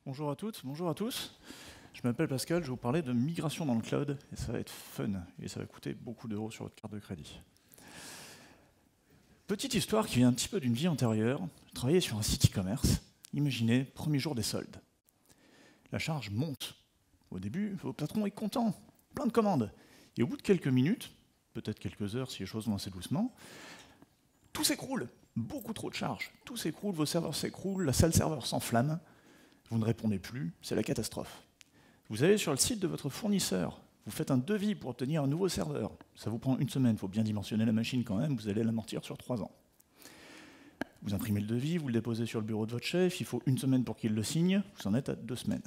Bonjour à toutes, bonjour à tous. Je m'appelle Pascal, je vais vous parler de migration dans le cloud, et ça va être fun, et ça va coûter beaucoup d'euros sur votre carte de crédit. Petite histoire qui vient un petit peu d'une vie antérieure. Je travaillais sur un site e-commerce. Imaginez, premier jour des soldes. La charge monte. Au début, votre patron est content, plein de commandes. Et au bout de quelques minutes, peut-être quelques heures si les choses vont assez doucement, tout s'écroule. Beaucoup trop de charges. Tout s'écroule, vos serveurs s'écroulent, la salle serveur s'enflamme. Vous ne répondez plus, c'est la catastrophe. Vous allez sur le site de votre fournisseur, vous faites un devis pour obtenir un nouveau serveur. Ça vous prend une semaine, il faut bien dimensionner la machine quand même, vous allez l'amortir sur 3 ans. Vous imprimez le devis, vous le déposez sur le bureau de votre chef, il faut une semaine pour qu'il le signe, vous en êtes à 2 semaines.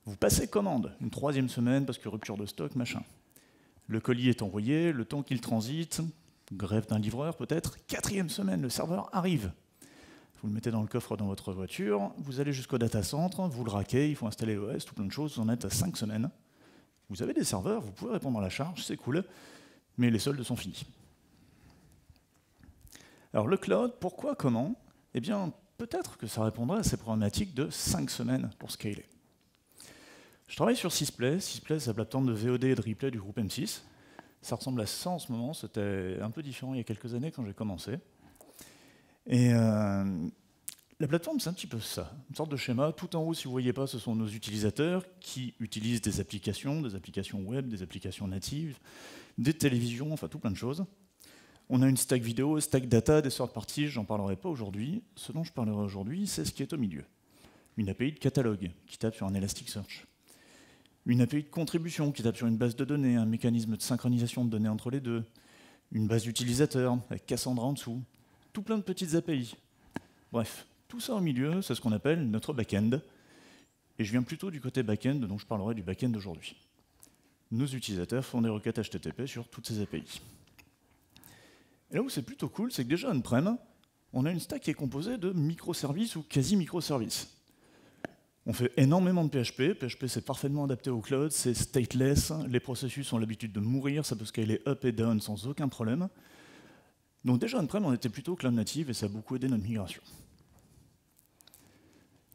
Vous passez commande, une 3e semaine parce que rupture de stock, machin. Le colis est envoyé, le temps qu'il transite, grève d'un livreur peut-être, 4e semaine, le serveur arrive. Vous le mettez dans le coffre dans votre voiture, vous allez jusqu'au data center, vous le raquez, il faut installer l'OS, tout plein de choses, vous en êtes à 5 semaines. Vous avez des serveurs, vous pouvez répondre à la charge, c'est cool, mais les soldes sont finis. Alors le cloud, pourquoi, comment? Eh bien, peut-être que ça répondra à ces problématiques de 5 semaines pour scaler. Je travaille sur Sysplay. Sysplay, c'est la plateforme de VOD et de replay du groupe M6. Ça ressemble à ça en ce moment, c'était un peu différent il y a quelques années quand j'ai commencé. Et la plateforme, c'est un petit peu ça, une sorte de schéma. Tout en haut, si vous ne voyez pas, ce sont nos utilisateurs qui utilisent des applications web, des applications natives, des télévisions, enfin tout plein de choses. On a une stack vidéo, stack data, des third parties, j'en parlerai pas aujourd'hui. Ce dont je parlerai aujourd'hui, c'est ce qui est au milieu. Une API de catalogue qui tape sur un Elasticsearch. Une API de contribution qui tape sur une base de données, un mécanisme de synchronisation de données entre les deux. Une base d'utilisateurs avec Cassandra en dessous. Tout plein de petites API. Bref, tout ça au milieu, c'est ce qu'on appelle notre back-end. Et je viens plutôt du côté back-end, donc je parlerai du back-end aujourd'hui. Nos utilisateurs font des requêtes HTTP sur toutes ces API. Et là où c'est plutôt cool, c'est que déjà on-prem, on a une stack qui est composée de microservices ou quasi-microservices. On fait énormément de PHP. PHP, c'est parfaitement adapté au cloud, c'est stateless, les processus ont l'habitude de mourir, ça peut scaler up et down sans aucun problème. Donc déjà on-prem, on était plutôt cloud native et ça a beaucoup aidé notre migration.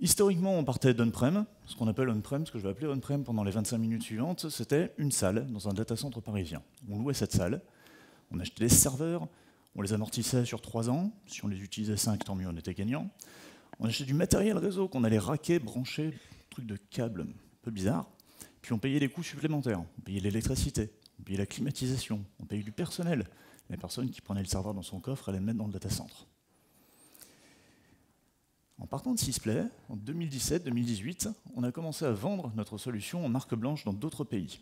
Historiquement, on partait d'on-prem. Ce qu'on appelle on-prem, ce que je vais appeler on-prem pendant les 25 minutes suivantes, c'était une salle dans un data center parisien. On louait cette salle, on achetait des serveurs, on les amortissait sur 3 ans. Si on les utilisait 5, tant mieux, on était gagnant. On achetait du matériel réseau qu'on allait raquer, brancher, truc de câble un peu bizarre. Puis on payait les coûts supplémentaires. On payait l'électricité, on payait la climatisation, on payait du personnel. Les personnes qui prenaient le serveur dans son coffre allaient le mettre dans le data center. En partant de Sysplay, en 2017-2018, on a commencé à vendre notre solution en marque blanche dans d'autres pays.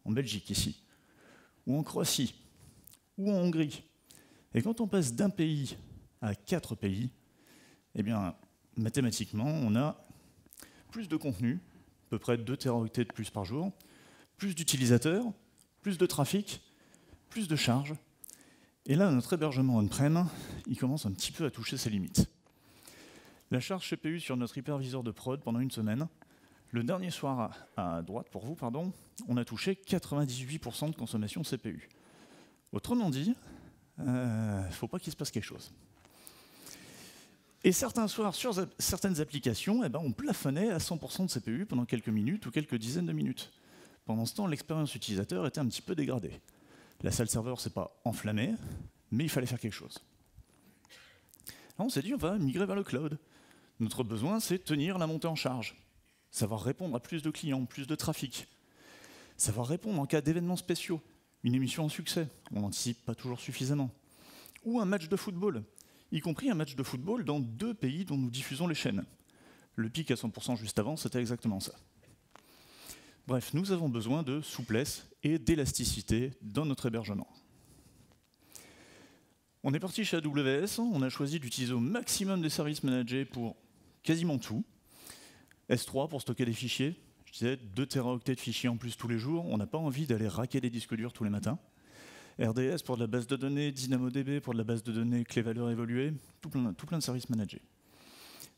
En Belgique, ici, ou en Croatie, ou en Hongrie. Et quand on passe d'un pays à 4 pays, eh bien, mathématiquement, on a plus de contenu, à peu près 2 téraoctets de plus par jour, plus d'utilisateurs, plus de trafic, plus de charges. Et là, notre hébergement on-prem, il commence un petit peu à toucher ses limites. La charge CPU sur notre hyperviseur de prod pendant une semaine, le dernier soir à droite pour vous, pardon, on a touché 98% de consommation CPU. Autrement dit, il ne faut pas qu'il se passe quelque chose. Et certains soirs, sur certaines applications, eh ben, on plafonnait à 100% de CPU pendant quelques minutes ou quelques dizaines de minutes. Pendant ce temps, l'expérience utilisateur était un petit peu dégradée. La salle serveur ne s'est pas enflammée, mais il fallait faire quelque chose. Là, on s'est dit, on va migrer vers le cloud. Notre besoin, c'est tenir la montée en charge, savoir répondre à plus de clients, plus de trafic, savoir répondre en cas d'événements spéciaux, une émission en succès, on n'anticipe pas toujours suffisamment, ou un match de football, y compris un match de football dans 2 pays dont nous diffusons les chaînes. Le pic à 100% juste avant, c'était exactement ça. Bref, nous avons besoin de souplesse et d'élasticité dans notre hébergement. On est parti chez AWS, on a choisi d'utiliser au maximum des services managés pour quasiment tout. S3 pour stocker des fichiers, je disais 2 téraoctets de fichiers en plus tous les jours, on n'a pas envie d'aller raquer des disques durs tous les matins. RDS pour de la base de données, DynamoDB pour de la base de données clé-valeur évoluée, tout plein de services managés.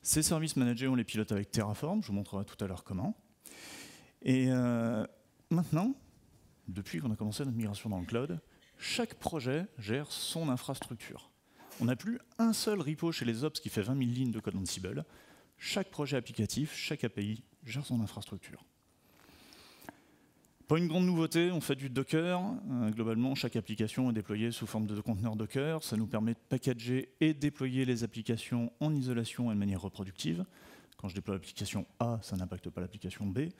Ces services managés, on les pilote avec Terraform, je vous montrerai tout à l'heure comment. Et maintenant, depuis qu'on a commencé notre migration dans le cloud, chaque projet gère son infrastructure. On n'a plus un seul repo chez les ops qui fait 20 000 lignes de code Ansible. Chaque projet applicatif, chaque API gère son infrastructure. Pas une grande nouveauté, on fait du Docker. Globalement, chaque application est déployée sous forme de conteneur Docker. Ça nous permet de packager et déployer les applications en isolation et de manière reproductive. Quand je déploie l'application A, ça n'impacte pas l'application B.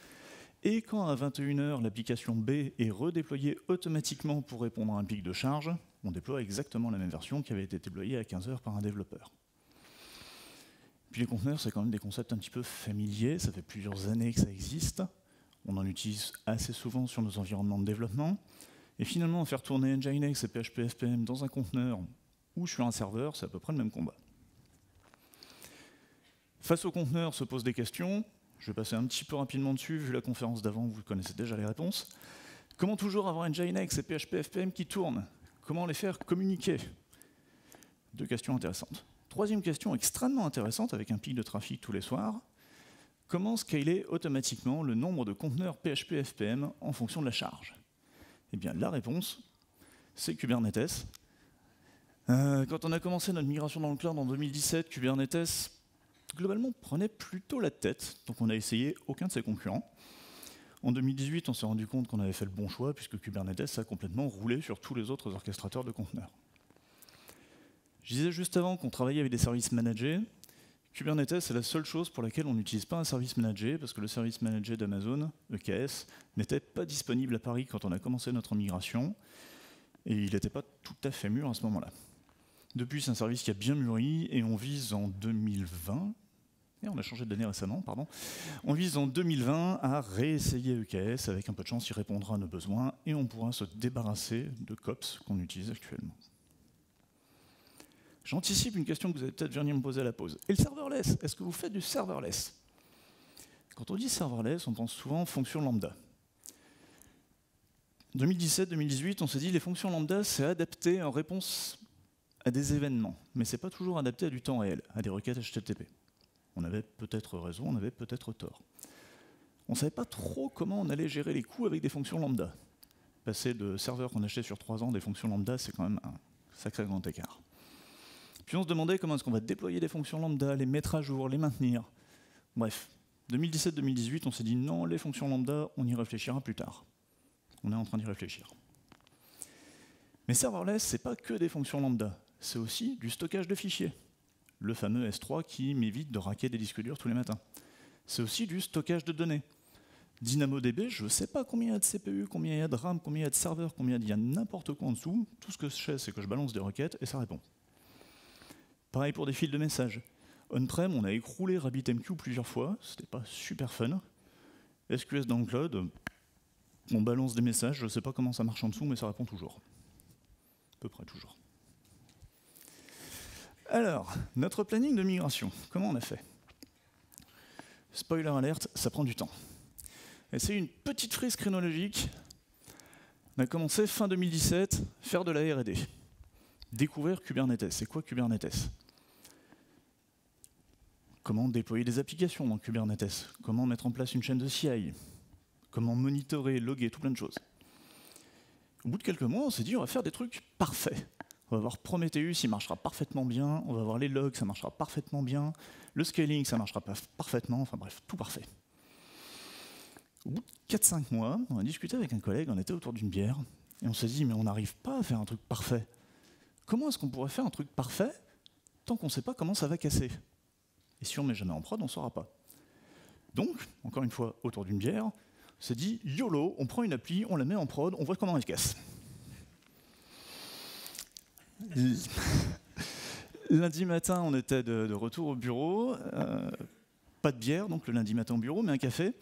Et quand à 21 h, l'application B est redéployée automatiquement pour répondre à un pic de charge, on déploie exactement la même version qui avait été déployée à 15 h par un développeur. Puis les conteneurs, c'est quand même des concepts un petit peu familiers. Ça fait plusieurs années que ça existe. On en utilise assez souvent sur nos environnements de développement. Et finalement, faire tourner Nginx et PHP FPM dans un conteneur ou sur un serveur, c'est à peu près le même combat. Face au conteneur se posent des questions. Je vais passer un petit peu rapidement dessus, vu la conférence d'avant, vous connaissez déjà les réponses. Comment toujours avoir Nginx et PHP FPM qui tournent? Comment les faire communiquer? Deux questions intéressantes. Troisième question extrêmement intéressante, avec un pic de trafic tous les soirs. Comment scaler automatiquement le nombre de conteneurs PHP FPM en fonction de la charge? Eh bien, la réponse, c'est Kubernetes. Quand on a commencé notre migration dans le cloud en 2017, Kubernetes, globalement, prenait plutôt la tête. Donc on a essayé aucun de ses concurrents. En 2018, on s'est rendu compte qu'on avait fait le bon choix, puisque Kubernetes a complètement roulé sur tous les autres orchestrateurs de conteneurs. Je disais juste avant qu'on travaillait avec des services managés. Kubernetes, c'est la seule chose pour laquelle on n'utilise pas un service managé, parce que le service managé d'Amazon, EKS, n'était pas disponible à Paris quand on a commencé notre migration, et il n'était pas tout à fait mûr à ce moment-là. Depuis, c'est un service qui a bien mûri, et on vise en 2020, et on a changé d'année récemment, pardon, on vise en 2020 à réessayer EKS, avec un peu de chance, il répondra à nos besoins, et on pourra se débarrasser de COPS qu'on utilise actuellement. J'anticipe une question que vous allez peut-être venir me poser à la pause. Et le serverless, est-ce que vous faites du serverless? Quand on dit serverless, on pense souvent fonction lambda. 2017-2018, on s'est dit les fonctions lambda, c'est adapté en réponse à des événements, mais c'est pas toujours adapté à du temps réel, à des requêtes HTTP. On avait peut-être raison, on avait peut-être tort. On ne savait pas trop comment on allait gérer les coûts avec des fonctions lambda. Passer de serveurs qu'on achetait sur 3 ans, des fonctions lambda, c'est quand même un sacré grand écart. Puis on se demandait comment est-ce qu'on va déployer des fonctions lambda, les mettre à jour, les maintenir. Bref, 2017-2018, on s'est dit non, les fonctions lambda, on y réfléchira plus tard. On est en train d'y réfléchir. Mais serverless, c'est pas que des fonctions lambda, c'est aussi du stockage de fichiers. Le fameux S3 qui m'évite de raquer des disques durs tous les matins. C'est aussi du stockage de données. DynamoDB, je ne sais pas combien il y a de CPU, combien il y a de RAM, combien il y a de serveurs, combien il y a n'importe quoi en dessous. Tout ce que je sais, c'est que je balance des requêtes et ça répond. Pareil pour des fils de messages. On-prem, on a écroulé RabbitMQ plusieurs fois, c'était pas super fun. SQS dans le cloud, on balance des messages, je ne sais pas comment ça marche en dessous, mais ça répond toujours. À peu près toujours. Alors, notre planning de migration, comment on a fait? Spoiler alert, ça prend du temps. Et c'est une petite frise chronologique. On a commencé fin 2017, faire de la R&D. Découvrir Kubernetes. C'est quoi Kubernetes? Comment déployer des applications dans Kubernetes? Comment mettre en place une chaîne de CI? Comment monitorer, loguer, tout plein de choses. Au bout de quelques mois, on s'est dit on va faire des trucs parfaits. On va voir Prometheus, il marchera parfaitement bien. On va voir les logs, ça marchera parfaitement bien. Le scaling, ça marchera parfaitement. Enfin bref, tout parfait. Au bout de 4-5 mois, on a discuté avec un collègue, on était autour d'une bière, et on s'est dit mais on n'arrive pas à faire un truc parfait. Comment est-ce qu'on pourrait faire un truc parfait tant qu'on ne sait pas comment ça va casser? Et si on ne met jamais en prod, on ne saura pas. Donc, encore une fois, autour d'une bière, on s'est dit, YOLO, on prend une appli, on la met en prod, on voit comment elle casse. Lundi matin, on était de retour au bureau, pas de bière, donc le lundi matin au bureau, mais un café.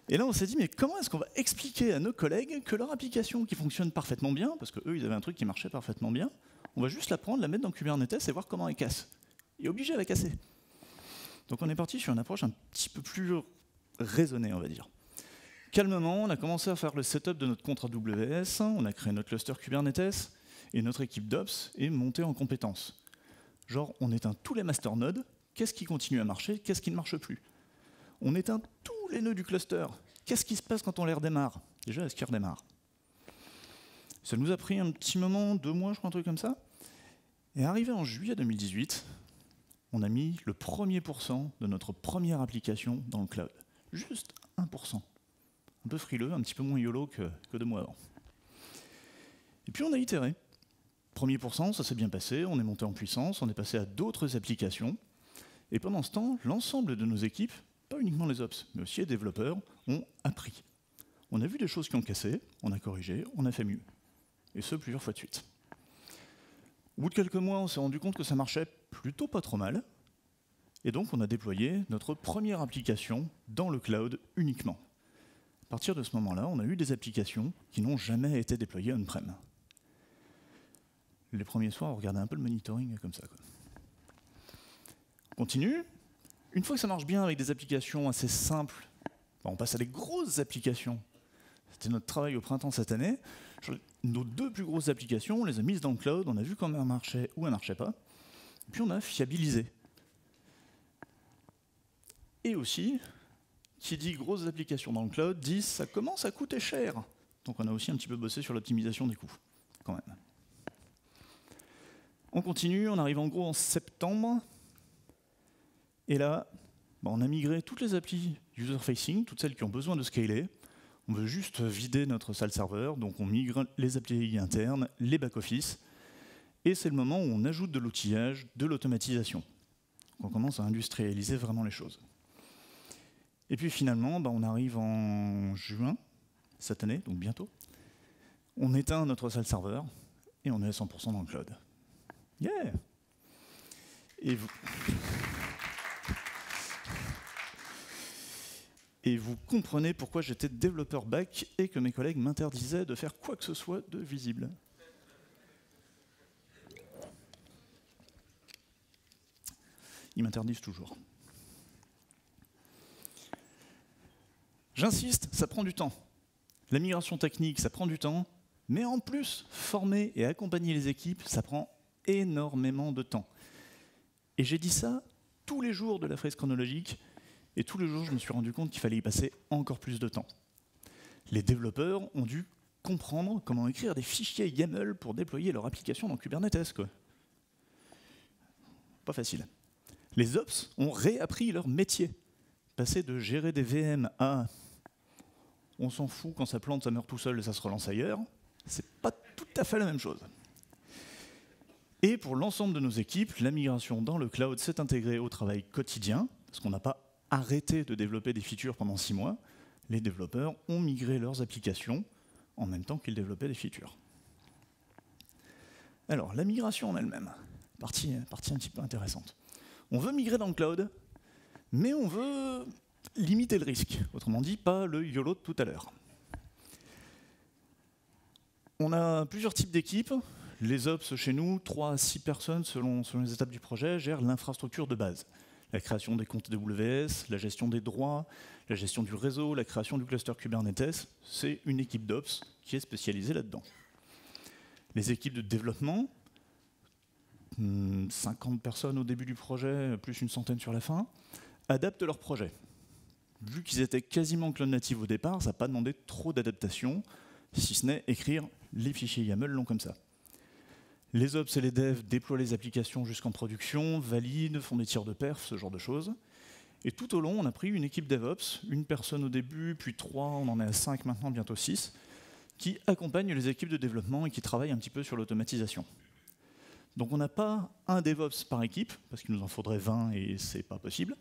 Et là, on s'est dit, mais comment est-ce qu'on va expliquer à nos collègues que leur application qui fonctionne parfaitement bien, parce qu'eux, ils avaient un truc qui marchait parfaitement bien, on va juste la prendre, la mettre dans Kubernetes et voir comment elle casse. Et obligé à la casser. Donc on est parti sur une approche un petit peu plus raisonnée, on va dire. Calmement, on a commencé à faire le setup de notre compte AWS, on a créé notre cluster Kubernetes, et notre équipe d'Ops est montée en compétences. Genre, on éteint tous les masternodes, qu'est-ce qui continue à marcher, qu'est-ce qui ne marche plus? On éteint tous les nœuds du cluster, qu'est-ce qui se passe quand on les redémarre? Déjà, est-ce qu'ils redémarrent? Ça nous a pris un petit moment, 2 mois, je crois, un truc comme ça. Et arrivé en juillet 2018, on a mis le 1er% de notre première application dans le cloud. Juste 1%. Un peu frileux, un petit peu moins YOLO que 2 mois avant. Et puis on a itéré. 1er%, ça s'est bien passé, on est monté en puissance, on est passé à d'autres applications. Et pendant ce temps, l'ensemble de nos équipes, pas uniquement les ops, mais aussi les développeurs, ont appris. On a vu des choses qui ont cassé, on a corrigé, on a fait mieux. Et ce, plusieurs fois de suite. Au bout de quelques mois, on s'est rendu compte que ça marchait plutôt pas trop mal. Et donc, on a déployé notre première application dans le cloud uniquement. À partir de ce moment-là, on a eu des applications qui n'ont jamais été déployées on-prem. Les premiers soirs, on regardait un peu le monitoring comme ça, quoi. On continue. Une fois que ça marche bien avec des applications assez simples, on passe à des grosses applications. C'était notre travail au printemps cette année. Nos 2 plus grosses applications, on les a mises dans le cloud, on a vu comment elles marchaient ou elles ne marchaient pas. Et puis on a fiabilisé. Et aussi, qui dit grosses applications dans le cloud, dit ça commence à coûter cher. Donc on a aussi un petit peu bossé sur l'optimisation des coûts, quand même. On continue, on arrive en gros en septembre. Et là, on a migré toutes les applis user-facing, toutes celles qui ont besoin de scaler. On veut juste vider notre salle serveur, donc on migre les API internes, les back-office. Et c'est le moment où on ajoute de l'outillage, de l'automatisation. On commence à industrialiser vraiment les choses. Et puis finalement, on arrive en juin, cette année, donc bientôt. On éteint notre salle serveur et on est à 100% dans le cloud. Yeah! Et vous comprenez pourquoi j'étais développeur back et que mes collègues m'interdisaient de faire quoi que ce soit de visible. Ils m'interdisent toujours. J'insiste, ça prend du temps. La migration technique, ça prend du temps, mais en plus, former et accompagner les équipes, ça prend énormément de temps. Et j'ai dit ça tous les jours de la frise chronologique, et tous les jours, je me suis rendu compte qu'il fallait y passer encore plus de temps. Les développeurs ont dû comprendre comment écrire des fichiers YAML pour déployer leur application dans Kubernetes, quoi. Pas facile. Les ops ont réappris leur métier. Passer de gérer des VM à on s'en fout, quand ça plante, ça meurt tout seul et ça se relance ailleurs, c'est pas tout à fait la même chose. Et pour l'ensemble de nos équipes, la migration dans le cloud s'est intégrée au travail quotidien, parce qu'on n'a pas arrêté de développer des features pendant 6 mois. Les développeurs ont migré leurs applications en même temps qu'ils développaient des features. Alors, la migration en elle-même, partie un petit peu intéressante. On veut migrer dans le cloud, mais on veut limiter le risque. Autrement dit, pas le YOLO de tout à l'heure. On a plusieurs types d'équipes. Les ops chez nous, 3 à 6 personnes selon les étapes du projet, gèrent l'infrastructure de base. La création des comptes AWS, la gestion des droits, la gestion du réseau, la création du cluster Kubernetes, c'est une équipe d'ops qui est spécialisée là-dedans. Les équipes de développement, 50 personnes au début du projet, plus une centaine sur la fin, adaptent leur projet. Vu qu'ils étaient quasiment cloud native au départ, ça n'a pas demandé trop d'adaptation, si ce n'est écrire les fichiers YAML longs comme ça. Les ops et les devs déploient les applications jusqu'en production, valident, font des tirs de perf, ce genre de choses. Et tout au long, on a pris une équipe DevOps, une personne au début, puis 3, on en est à 5 maintenant, bientôt 6, qui accompagnent les équipes de développement et qui travaillent un petit peu sur l'automatisation. Donc on n'a pas un DevOps par équipe, parce qu'il nous en faudrait 20 et c'est pas possible.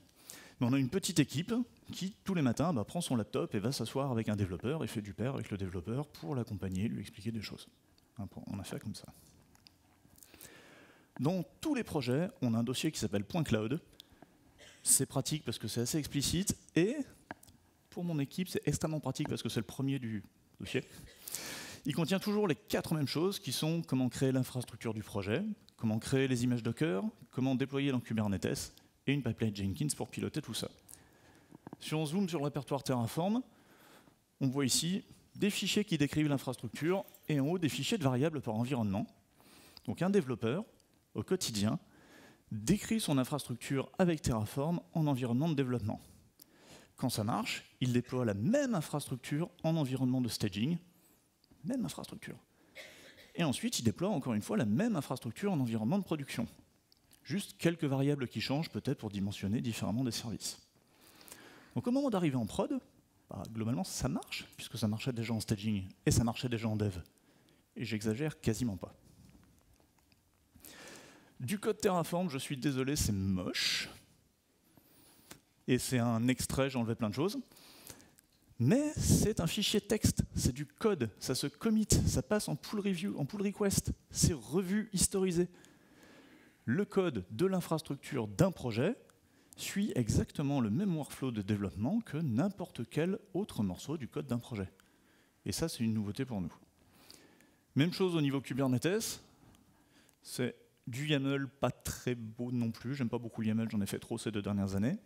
Mais on a une petite équipe qui, tous les matins, prend son laptop et va s'asseoir avec un développeur et fait du pair avec le développeur pour l'accompagner, lui expliquer des choses. On a fait comme ça. Dans tous les projets, on a un dossier qui s'appelle .cloud. C'est pratique parce que c'est assez explicite et pour mon équipe, c'est extrêmement pratique parce que c'est le premier du dossier. Il contient toujours les 4 mêmes choses qui sont comment créer l'infrastructure du projet, comment créer les images Docker, comment déployer dans Kubernetes et une pipeline Jenkins pour piloter tout ça. Si on zoome sur le répertoire Terraform, on voit ici des fichiers qui décrivent l'infrastructure et en haut des fichiers de variables par environnement. Donc un développeur, au quotidien, décrit son infrastructure avec Terraform en environnement de développement. Quand ça marche, il déploie la même infrastructure en environnement de staging, même infrastructure. Et ensuite, il déploie encore une fois la même infrastructure en environnement de production. Juste quelques variables qui changent peut-être pour dimensionner différemment des services. Donc au moment d'arriver en prod, globalement ça marche, puisque ça marchait déjà en staging et ça marchait déjà en dev. Et j'exagère quasiment pas. Du code Terraform, je suis désolé, c'est moche. Et c'est un extrait, j'ai enlevé plein de choses. Mais c'est un fichier texte, c'est du code, ça se commit, ça passe en pull review, en pull request, c'est revu, historisé. Le code de l'infrastructure d'un projet suit exactement le même workflow de développement que n'importe quel autre morceau du code d'un projet. Et ça, c'est une nouveauté pour nous. Même chose au niveau Kubernetes, c'est du YAML pas très beau non plus, j'aime pas beaucoup le YAML, j'en ai fait trop ces 2 dernières années.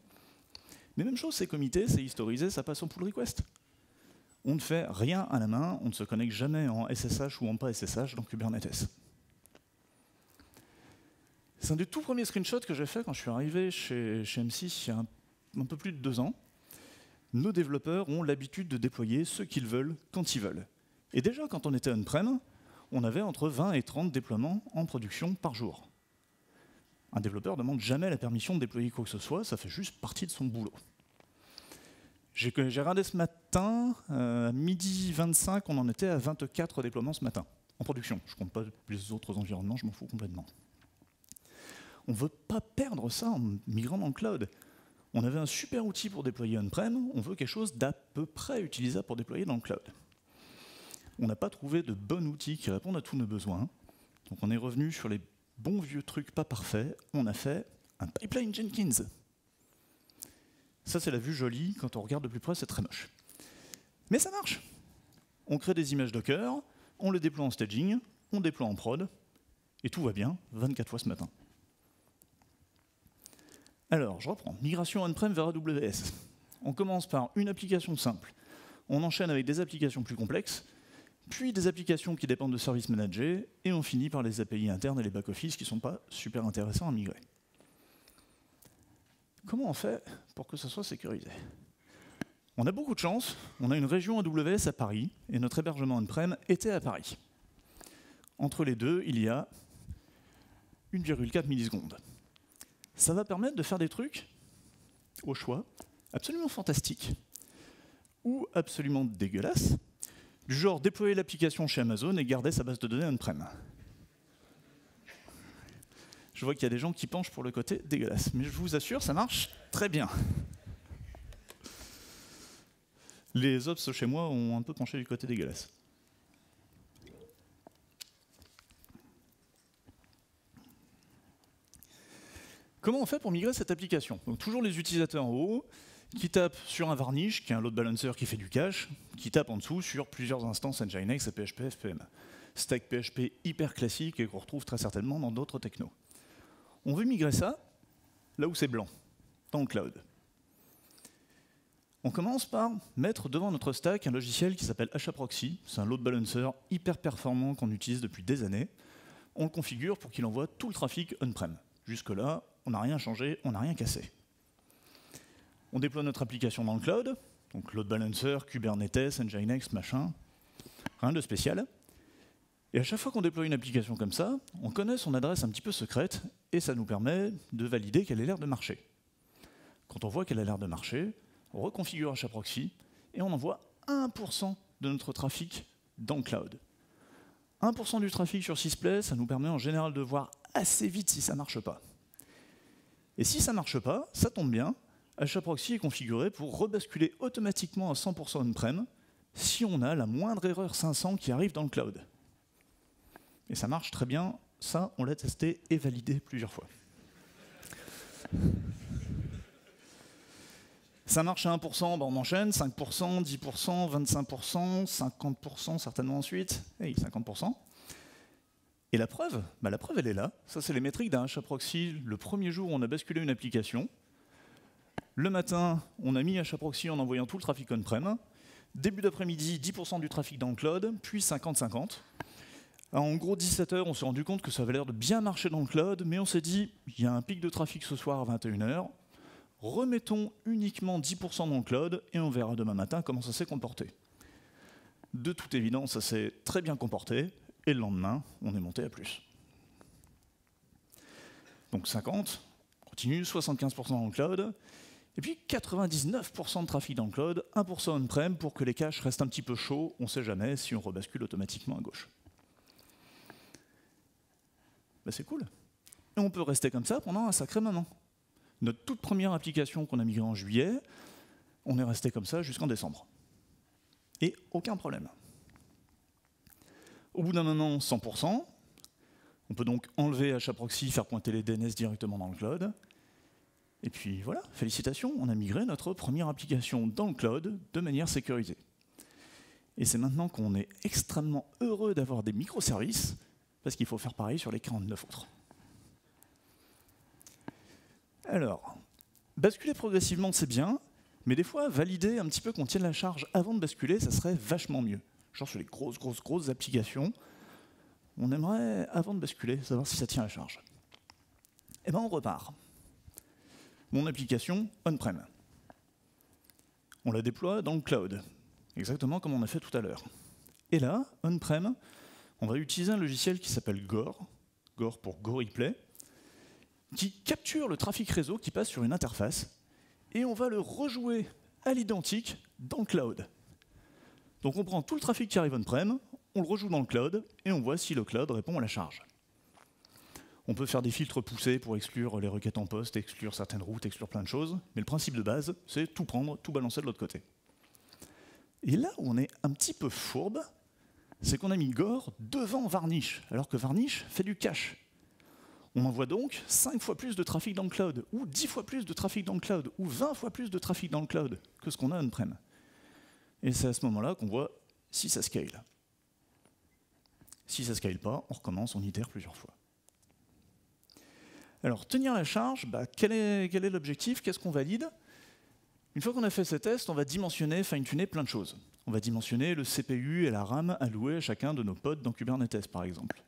Mais même chose, c'est commité, c'est historisé, ça passe en pull request. On ne fait rien à la main, on ne se connecte jamais en SSH ou en pas SSH dans Kubernetes. C'est un des tout premiers screenshots que j'ai fait quand je suis arrivé chez M6 il y a un peu plus de 2 ans. Nos développeurs ont l'habitude de déployer ce qu'ils veulent quand ils veulent. Et déjà, quand on était on-prem, on avait entre 20 et 30 déploiements en production par jour. Un développeur ne demande jamais la permission de déployer quoi que ce soit, ça fait juste partie de son boulot. J'ai regardé ce matin, à midi 25, on en était à 24 déploiements ce matin, en production. Je ne compte pas les autres environnements, je m'en fous complètement. On ne veut pas perdre ça en migrant dans le cloud. On avait un super outil pour déployer on-prem, on veut quelque chose d'à peu près utilisable pour déployer dans le cloud. On n'a pas trouvé de bon outil qui réponde à tous nos besoins, donc on est revenu sur les bons vieux trucs pas parfaits, on a fait un pipeline Jenkins. Ça, c'est la vue jolie. Quand on regarde de plus près, c'est très moche. Mais ça marche. On crée des images Docker, on les déploie en staging, on déploie en prod, et tout va bien, 24 fois ce matin. Alors, je reprends. Migration on-prem vers AWS. On commence par une application simple. On enchaîne avec des applications plus complexes, puis des applications qui dépendent de services managés, et on finit par les API internes et les back-office qui ne sont pas super intéressants à migrer. Comment on fait pour que ça soit sécurisé? On a beaucoup de chance, on a une région AWS à Paris, et notre hébergement on-prem était à Paris. Entre les deux, il y a 1,4 millisecondes. Ça va permettre de faire des trucs, au choix, absolument fantastiques, ou absolument dégueulasses, du genre déployer l'application chez Amazon et garder sa base de données on-prem. Je vois qu'il y a des gens qui penchent pour le côté dégueulasse, mais je vous assure, ça marche très bien. Les ops chez moi ont un peu penché du côté dégueulasse. Comment on fait pour migrer cette application? Donc, toujours les utilisateurs en haut, qui tapent sur un Varnish, qui est un load balancer qui fait du cache, qui tape en dessous sur plusieurs instances Nginx et PHP FPM. Stack PHP hyper classique et qu'on retrouve très certainement dans d'autres technos. On veut migrer ça là où c'est blanc, dans le cloud. On commence par mettre devant notre stack un logiciel qui s'appelle HAProxy. C'est un load balancer hyper performant qu'on utilise depuis des années. On le configure pour qu'il envoie tout le trafic on-prem. Jusque-là, on n'a rien changé, on n'a rien cassé. On déploie notre application dans le cloud, donc load balancer, Kubernetes, Nginx, machin. Rien de spécial. Et à chaque fois qu'on déploie une application comme ça, on connaît son adresse un petit peu secrète et ça nous permet de valider qu'elle a l'air de marcher. Quand on voit qu'elle a l'air de marcher, on reconfigure HAProxy et on envoie 1% de notre trafic dans le cloud. 1% du trafic sur Sysplay, ça nous permet en général de voir assez vite si ça ne marche pas. Et si ça ne marche pas, ça tombe bien, HAProxy est configuré pour rebasculer automatiquement à 100% on-prem si on a la moindre erreur 500 qui arrive dans le cloud. Et ça marche très bien, ça on l'a testé et validé plusieurs fois. Ça marche à 1%, on enchaîne, 5%, 10%, 25%, 50% certainement ensuite, et 50%. Et la preuve, la preuve elle est là, ça c'est les métriques d'un HAProxy le premier jour où on a basculé une application. Le matin, on a mis HAProxy en envoyant tout le trafic on-prem. Début d'après-midi, 10% du trafic dans le cloud, puis 50-50. En gros, 17 h, on s'est rendu compte que ça avait l'air de bien marcher dans le cloud, mais on s'est dit, il y a un pic de trafic ce soir à 21 h, remettons uniquement 10% dans le cloud et on verra demain matin comment ça s'est comporté. De toute évidence, ça s'est très bien comporté, et le lendemain, on est monté à plus. Donc 50, on continue, 75% dans le cloud, et puis 99% de trafic dans le cloud, 1% on-prem pour que les caches restent un petit peu chauds, on ne sait jamais si on rebascule automatiquement à gauche. Ben c'est cool. Et on peut rester comme ça pendant un sacré moment. Notre toute première application qu'on a migrée en juillet, on est resté comme ça jusqu'en décembre. Et aucun problème. Au bout d'un moment, 100%. On peut donc enlever HAProxy, faire pointer les DNS directement dans le cloud. Et puis voilà, félicitations, on a migré notre première application dans le cloud de manière sécurisée. Et c'est maintenant qu'on est extrêmement heureux d'avoir des microservices, parce qu'il faut faire pareil sur les 49 autres. Alors, basculer progressivement, c'est bien, mais des fois, valider un petit peu qu'on tienne la charge avant de basculer, ça serait vachement mieux. Genre sur les grosses applications, on aimerait, avant de basculer, savoir si ça tient la charge. Et bien, on repart. Mon application on-prem. On la déploie dans le cloud, exactement comme on a fait tout à l'heure. Et là, on-prem, on va utiliser un logiciel qui s'appelle Gore, Gore pour GoReplay, qui capture le trafic réseau qui passe sur une interface, et on va le rejouer à l'identique dans le cloud. Donc on prend tout le trafic qui arrive on-prem, on le rejoue dans le cloud, et on voit si le cloud répond à la charge. On peut faire des filtres poussés pour exclure les requêtes en poste, exclure certaines routes, exclure plein de choses, mais le principe de base, c'est tout prendre, tout balancer de l'autre côté. Et là où on est un petit peu fourbe, c'est qu'on a mis Gore devant Varnish, alors que Varnish fait du cache. On envoie donc 5 fois plus de trafic dans le cloud, ou 10 fois plus de trafic dans le cloud, ou 20 fois plus de trafic dans le cloud que ce qu'on a on-prem. Et c'est à ce moment-là qu'on voit si ça scale. Si ça ne scale pas, on recommence, on itère plusieurs fois. Alors, tenir la charge, quel est l'objectif? Qu'est-ce qu'on valide? Une fois qu'on a fait ces tests, on va dimensionner, fine-tuner plein de choses. On va dimensionner le CPU et la RAM alloués à chacun de nos pods dans Kubernetes, par exemple.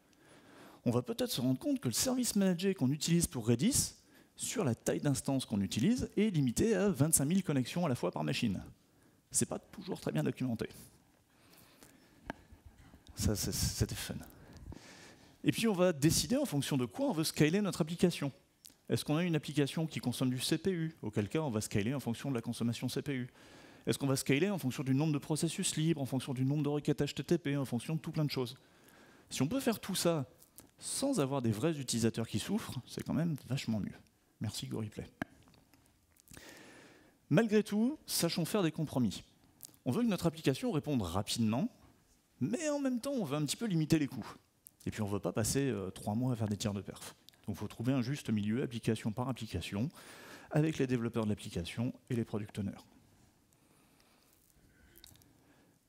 On va peut-être se rendre compte que le service manager qu'on utilise pour Redis, sur la taille d'instance qu'on utilise, est limité à 25 000 connexions à la fois par machine. C'est pas toujours très bien documenté. Ça, c'était fun. Et puis on va décider en fonction de quoi on veut scaler notre application. Est-ce qu'on a une application qui consomme du CPU? Auquel cas on va scaler en fonction de la consommation CPU. Est-ce qu'on va scaler en fonction du nombre de processus libres, en fonction du nombre de requêtes HTTP, en fonction de tout plein de choses? Si on peut faire tout ça sans avoir des vrais utilisateurs qui souffrent, c'est quand même vachement mieux. Merci GoReplay. Malgré tout, sachons faire des compromis. On veut que notre application réponde rapidement, mais en même temps on veut un petit peu limiter les coûts. Et puis on ne veut pas passer 3 mois à faire des tirs de perf. Donc il faut trouver un juste milieu, application par application, avec les développeurs de l'application et les product owners.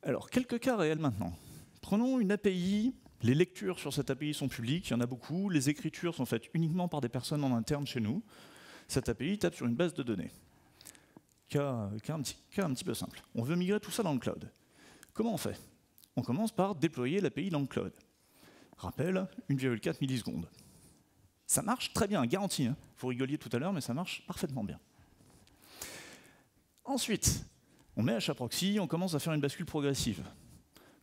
Alors, quelques cas réels maintenant. Prenons une API, les lectures sur cette API sont publiques, il y en a beaucoup, les écritures sont faites uniquement par des personnes en interne chez nous. Cette API tape sur une base de données. Cas un petit peu simple. On veut migrer tout ça dans le cloud. Comment on fait? On commence par déployer l'API dans le cloud. Rappel, 1,4 millisecondes. Ça marche très bien, garanti. Vous rigoliez tout à l'heure, mais ça marche parfaitement bien. Ensuite, on met HAProxy, on commence à faire une bascule progressive.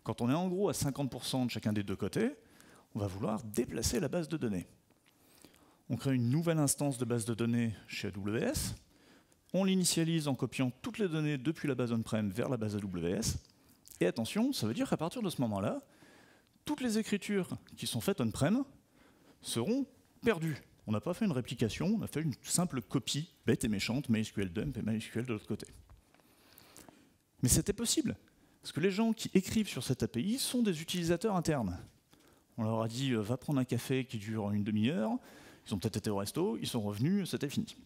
Quand on est en gros à 50% de chacun des deux côtés, on va vouloir déplacer la base de données. On crée une nouvelle instance de base de données chez AWS, on l'initialise en copiant toutes les données depuis la base on-prem vers la base AWS, et attention, ça veut dire qu'à partir de ce moment-là, toutes les écritures qui sont faites on-prem seront perdues. On n'a pas fait une réplication, on a fait une simple copie bête et méchante, MySQL dump et MySQL de l'autre côté. Mais c'était possible, parce que les gens qui écrivent sur cette API sont des utilisateurs internes. On leur a dit va prendre un café qui dure une demi-heure, ils ont peut-être été au resto, ils sont revenus, c'était fini.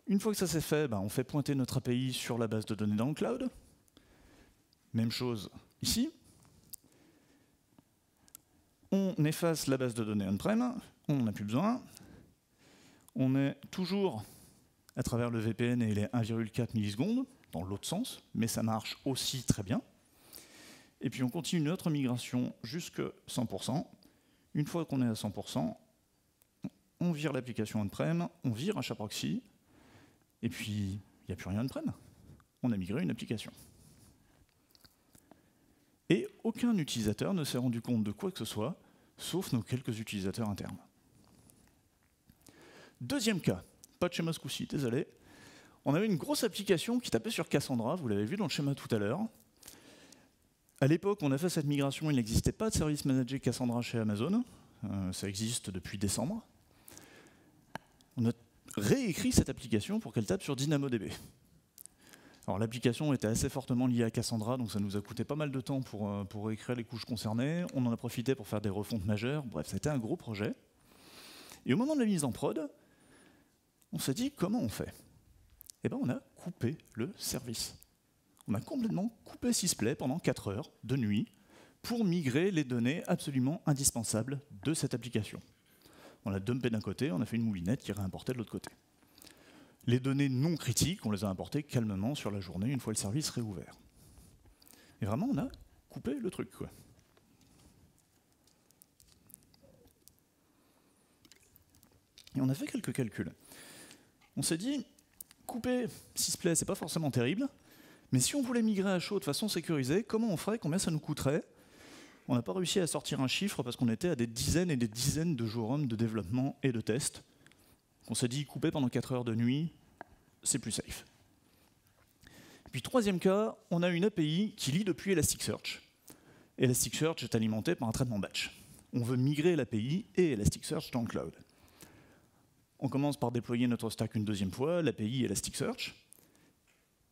Une fois que ça s'est fait, on fait pointer notre API sur la base de données dans le cloud. Même chose ici. On efface la base de données on-prem, on n'en a plus besoin. On est toujours à travers le VPN et les 1,4 millisecondes, dans l'autre sens, mais ça marche aussi très bien. Et puis on continue notre migration jusqu'à 100%. Une fois qu'on est à 100%, on vire l'application on-prem, on vire HAProxy, et puis il n'y a plus rien on-prem. On a migré une application. Et aucun utilisateur ne s'est rendu compte de quoi que ce soit, sauf nos quelques utilisateurs internes. Deuxième cas, pas de schéma ce coup-ci, désolé. On avait une grosse application qui tapait sur Cassandra, vous l'avez vu dans le schéma tout à l'heure. À l'époque, on a fait cette migration, il n'existait pas de service managé Cassandra chez Amazon. Ça existe depuis décembre. On a réécrit cette application pour qu'elle tape sur DynamoDB. Alors l'application était assez fortement liée à Cassandra, donc ça nous a coûté pas mal de temps pour réécrire les couches concernées. On en a profité pour faire des refontes majeures. Bref, c'était un gros projet. Et au moment de la mise en prod, on s'est dit comment on fait? Eh bien, on a coupé le service. On a complètement coupé Sysplay pendant 4 heures de nuit pour migrer les données absolument indispensables de cette application. On l'a dumpé d'un côté, on a fait une moulinette qui réimportait de l'autre côté. Les données non critiques, on les a importées calmement sur la journée une fois le service réouvert. Et vraiment, on a coupé le truc, quoi. Et on a fait quelques calculs. On s'est dit, couper Sysplay, c'est pas forcément terrible, mais si on voulait migrer à chaud de façon sécurisée, comment on ferait, combien ça nous coûterait? On n'a pas réussi à sortir un chiffre parce qu'on était à des dizaines et des dizaines de jours hommes de développement et de tests. On s'est dit, couper pendant 4 heures de nuit, c'est plus safe. Et puis troisième cas, on a une API qui lit depuis Elasticsearch. Elasticsearch est alimenté par un traitement batch. On veut migrer l'API et Elasticsearch dans le cloud. On commence par déployer notre stack une deuxième fois, l'API Elasticsearch,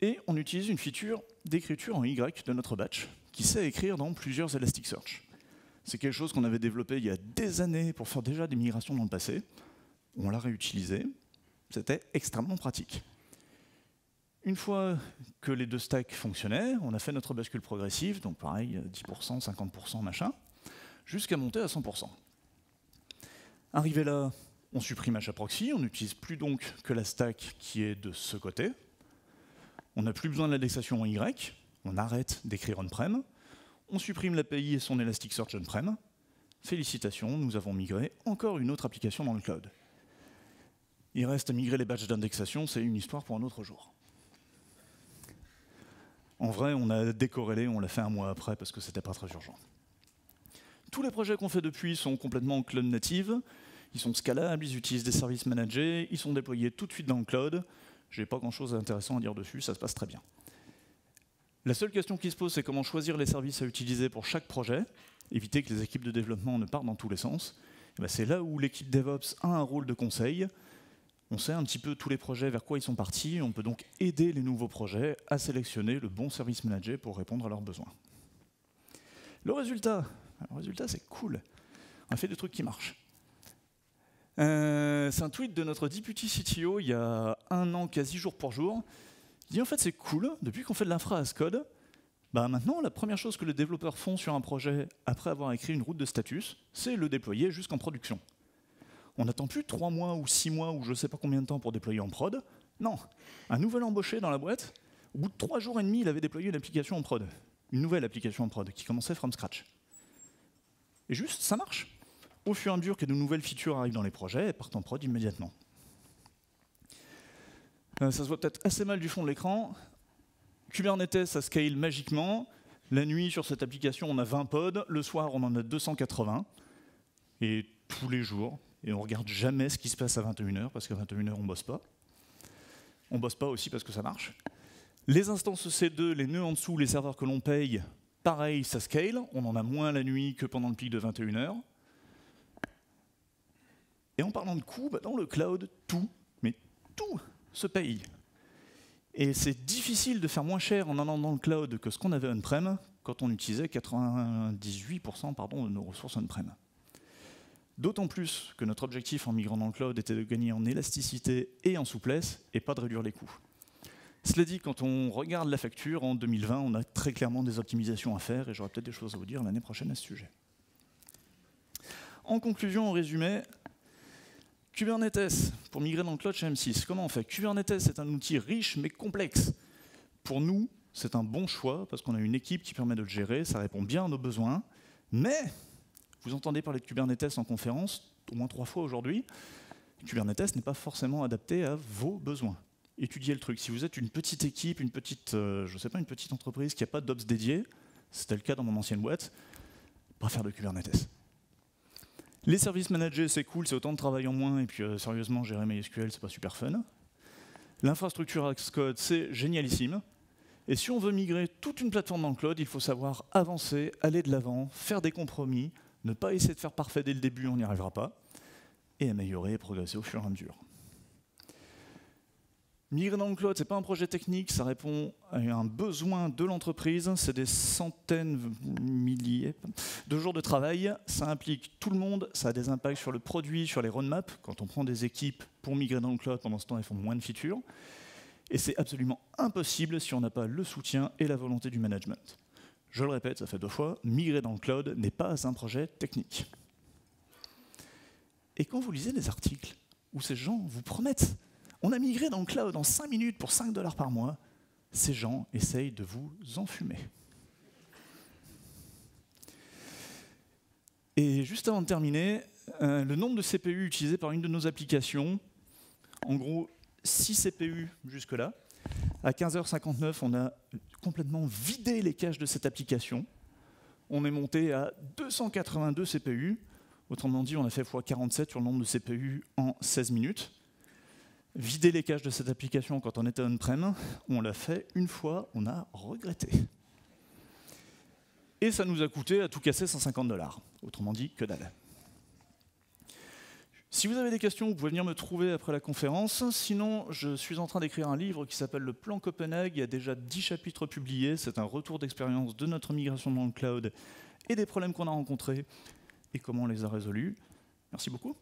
et on utilise une feature d'écriture en Y de notre batch qui sait écrire dans plusieurs Elasticsearch. C'est quelque chose qu'on avait développé il y a des années pour faire déjà des migrations dans le passé. On l'a réutilisé. C'était extrêmement pratique. Une fois que les deux stacks fonctionnaient, on a fait notre bascule progressive, donc pareil, 10%, 50%, machin, jusqu'à monter à 100%. Arrivé là, on supprime HAProxy, on n'utilise plus donc que la stack qui est de ce côté. On n'a plus besoin de l'indexation en Y, on arrête d'écrire on-prem, on supprime l'API et son Elasticsearch on-prem. Félicitations, nous avons migré encore une autre application dans le cloud. Il reste à migrer les batchs d'indexation, c'est une histoire pour un autre jour. En vrai, on a décorrélé, on l'a fait un mois après parce que c'était pas très urgent. Tous les projets qu'on fait depuis sont complètement en cloud native, ils sont scalables, ils utilisent des services managés, ils sont déployés tout de suite dans le cloud. J'ai pas grand-chose d'intéressant à dire dessus, ça se passe très bien. La seule question qui se pose, c'est comment choisir les services à utiliser pour chaque projet, éviter que les équipes de développement ne partent dans tous les sens. C'est là où l'équipe DevOps a un rôle de conseil. On sait un petit peu tous les projets vers quoi ils sont partis, on peut donc aider les nouveaux projets à sélectionner le bon service manager pour répondre à leurs besoins. Le résultat, c'est cool. On a fait des trucs qui marchent. C'est un tweet de notre deputy CTO il y a 1 an, quasi jour pour jour. Il dit en fait c'est cool, depuis qu'on fait de l'infra as code, maintenant la première chose que les développeurs font sur un projet après avoir écrit une route de status, c'est le déployer jusqu'en production. On n'attend plus 3 mois ou 6 mois ou je ne sais pas combien de temps pour déployer en prod. Non, un nouvel embauché dans la boîte, au bout de 3 jours et demi, il avait déployé une application en prod. Une nouvelle application en prod qui commençait from scratch. Et juste, ça marche. Au fur et à mesure que de nouvelles features arrivent dans les projets, elles partent en prod immédiatement. Ça se voit peut-être assez mal du fond de l'écran. Kubernetes, ça scale magiquement. La nuit, sur cette application, on a 20 pods. Le soir, on en a 280. Et tous les jours. Et on ne regarde jamais ce qui se passe à 21h, parce qu'à 21h, on ne bosse pas. On ne bosse pas aussi parce que ça marche. Les instances C2, les nœuds en dessous, les serveurs que l'on paye, pareil, ça scale. On en a moins la nuit que pendant le pic de 21h. Et en parlant de coûts, dans le cloud, tout, mais tout se paye. Et c'est difficile de faire moins cher en allant dans le cloud que ce qu'on avait on-prem quand on utilisait 98% de nos ressources on-prem. D'autant plus que notre objectif en migrant dans le cloud était de gagner en élasticité et en souplesse et pas de réduire les coûts. Cela dit, quand on regarde la facture, en 2020, on a très clairement des optimisations à faire et j'aurai peut-être des choses à vous dire l'année prochaine à ce sujet. En conclusion, en résumé, Kubernetes, pour migrer dans le cloud chez M6, comment on fait? Kubernetes est un outil riche mais complexe. Pour nous, c'est un bon choix parce qu'on a une équipe qui permet de le gérer, ça répond bien à nos besoins. Mais, vous entendez parler de Kubernetes en conférence au moins 3 fois aujourd'hui, Kubernetes n'est pas forcément adapté à vos besoins. Étudiez le truc. Si vous êtes une petite équipe, une petite entreprise qui n'a pas d'ops dédié, c'était le cas dans mon ancienne boîte, pas faire de Kubernetes. Les services managés, c'est cool, c'est autant de travail en moins, et puis sérieusement, gérer MySQL, c'est pas super fun. L'infrastructure as code, c'est génialissime. Et si on veut migrer toute une plateforme dans le cloud, il faut savoir avancer, aller de l'avant, faire des compromis, ne pas essayer de faire parfait dès le début, on n'y arrivera pas, et améliorer et progresser au fur et à mesure. Migrer dans le cloud, ce n'est pas un projet technique, ça répond à un besoin de l'entreprise, c'est des centaines, milliers de jours de travail, ça implique tout le monde, ça a des impacts sur le produit, sur les roadmaps. Quand on prend des équipes pour migrer dans le cloud, pendant ce temps, elles font moins de features. Et c'est absolument impossible si on n'a pas le soutien et la volonté du management. Je le répète, ça fait 2 fois, migrer dans le cloud n'est pas un projet technique. Et quand vous lisez des articles où ces gens vous promettent on a migré dans le cloud en 5 minutes pour 5 $ par mois, ces gens essayent de vous enfumer. Et juste avant de terminer, le nombre de CPU utilisés par une de nos applications, en gros 6 CPU jusque-là. À 15h59, on a complètement vidé les caches de cette application. On est monté à 282 CPU. Autrement dit, on a fait x47 sur le nombre de CPU en 16 minutes. Vider les caches de cette application quand on était on-prem, on l'a fait une fois, on a regretté. Et ça nous a coûté à tout casser 150 $. Autrement dit, que dalle. Si vous avez des questions, vous pouvez venir me trouver après la conférence. Sinon, je suis en train d'écrire un livre qui s'appelle Le Plan Copenhague. Il y a déjà 10 chapitres publiés. C'est un retour d'expérience de notre migration dans le cloud et des problèmes qu'on a rencontrés et comment on les a résolus. Merci beaucoup.